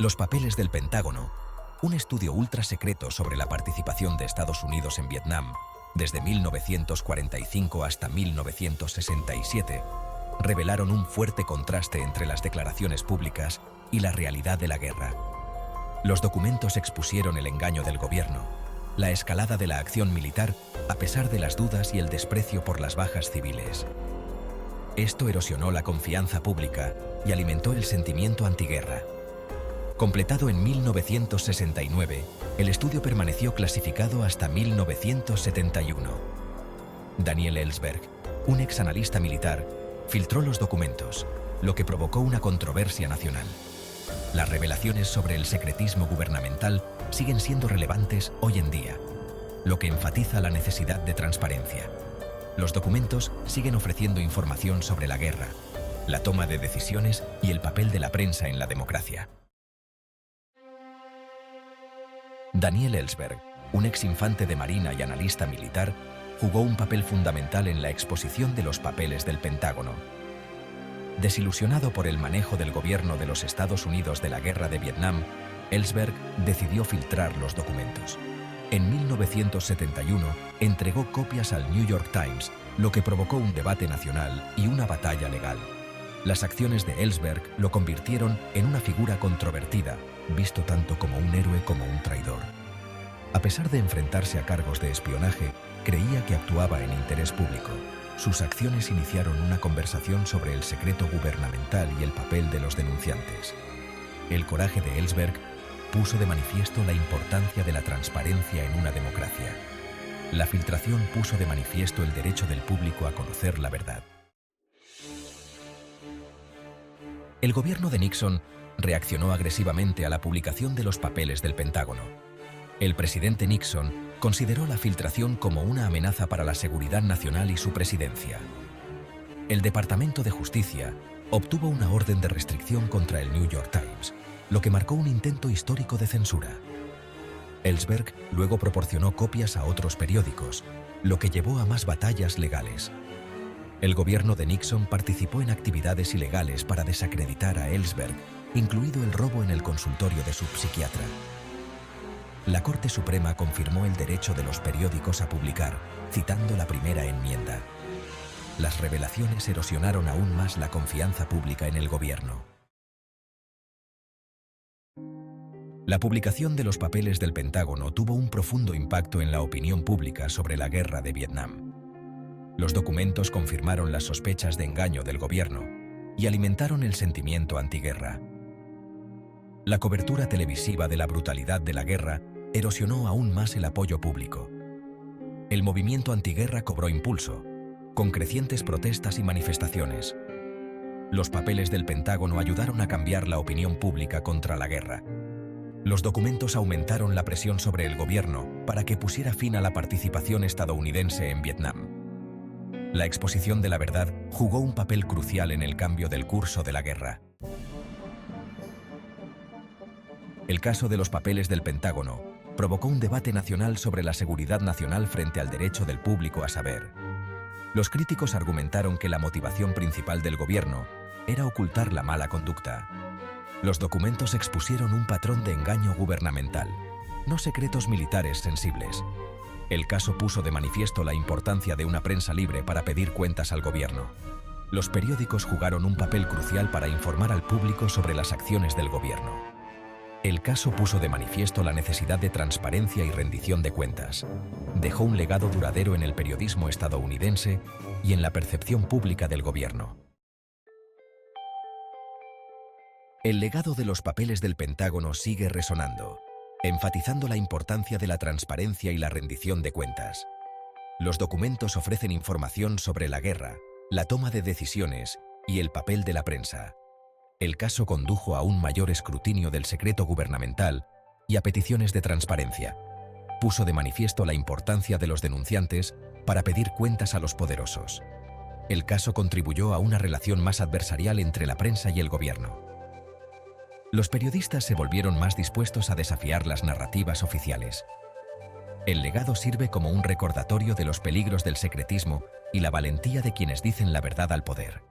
Los papeles del Pentágono, un estudio ultra secreto sobre la participación de Estados Unidos en Vietnam desde 1945 hasta 1967, revelaron un fuerte contraste entre las declaraciones públicas y la realidad de la guerra. Los documentos expusieron el engaño del gobierno, la escalada de la acción militar a pesar de las dudas y el desprecio por las bajas civiles. Esto erosionó la confianza pública y alimentó el sentimiento antiguerra. Completado en 1969, el estudio permaneció clasificado hasta 1971. Daniel Ellsberg, un exanalista militar, filtró los documentos, lo que provocó una controversia nacional. Las revelaciones sobre el secretismo gubernamental siguen siendo relevantes hoy en día, lo que enfatiza la necesidad de transparencia. Los documentos siguen ofreciendo información sobre la guerra, la toma de decisiones y el papel de la prensa en la democracia. Daniel Ellsberg, un ex infante de Marina y analista militar, jugó un papel fundamental en la exposición de los papeles del Pentágono. Desilusionado por el manejo del gobierno de los Estados Unidos de la guerra de Vietnam, Ellsberg decidió filtrar los documentos. En 1971, entregó copias al New York Times, lo que provocó un debate nacional y una batalla legal. Las acciones de Ellsberg lo convirtieron en una figura controvertida, visto tanto como un héroe como un traidor. A pesar de enfrentarse a cargos de espionaje, creía que actuaba en interés público. Sus acciones iniciaron una conversación sobre el secreto gubernamental y el papel de los denunciantes. El coraje de Ellsberg puso de manifiesto la importancia de la transparencia en una democracia. La filtración puso de manifiesto el derecho del público a conocer la verdad. El gobierno de Nixon reaccionó agresivamente a la publicación de los papeles del Pentágono. El presidente Nixon consideró la filtración como una amenaza para la seguridad nacional y su presidencia. El Departamento de Justicia obtuvo una orden de restricción contra el New York Times, lo que marcó un intento histórico de censura. Ellsberg luego proporcionó copias a otros periódicos, lo que llevó a más batallas legales. El gobierno de Nixon participó en actividades ilegales para desacreditar a Ellsberg, incluido el robo en el consultorio de su psiquiatra. La Corte Suprema confirmó el derecho de los periódicos a publicar, citando la primera enmienda. Las revelaciones erosionaron aún más la confianza pública en el gobierno. La publicación de los papeles del Pentágono tuvo un profundo impacto en la opinión pública sobre la guerra de Vietnam. Los documentos confirmaron las sospechas de engaño del gobierno y alimentaron el sentimiento antiguerra. La cobertura televisiva de la brutalidad de la guerra erosionó aún más el apoyo público. El movimiento antiguerra cobró impulso, con crecientes protestas y manifestaciones. Los papeles del Pentágono ayudaron a cambiar la opinión pública contra la guerra. Los documentos aumentaron la presión sobre el gobierno para que pusiera fin a la participación estadounidense en Vietnam. La exposición de la verdad jugó un papel crucial en el cambio del curso de la guerra. El caso de los papeles del Pentágono provocó un debate nacional sobre la seguridad nacional frente al derecho del público a saber. Los críticos argumentaron que la motivación principal del gobierno era ocultar la mala conducta. Los documentos expusieron un patrón de engaño gubernamental, no secretos militares sensibles. El caso puso de manifiesto la importancia de una prensa libre para pedir cuentas al gobierno. Los periódicos jugaron un papel crucial para informar al público sobre las acciones del gobierno. El caso puso de manifiesto la necesidad de transparencia y rendición de cuentas. Dejó un legado duradero en el periodismo estadounidense y en la percepción pública del gobierno. El legado de los papeles del Pentágono sigue resonando, enfatizando la importancia de la transparencia y la rendición de cuentas. Los documentos ofrecen información sobre la guerra, la toma de decisiones y el papel de la prensa. El caso condujo a un mayor escrutinio del secreto gubernamental y a peticiones de transparencia. Puso de manifiesto la importancia de los denunciantes para pedir cuentas a los poderosos. El caso contribuyó a una relación más adversarial entre la prensa y el gobierno. Los periodistas se volvieron más dispuestos a desafiar las narrativas oficiales. El legado sirve como un recordatorio de los peligros del secretismo y la valentía de quienes dicen la verdad al poder.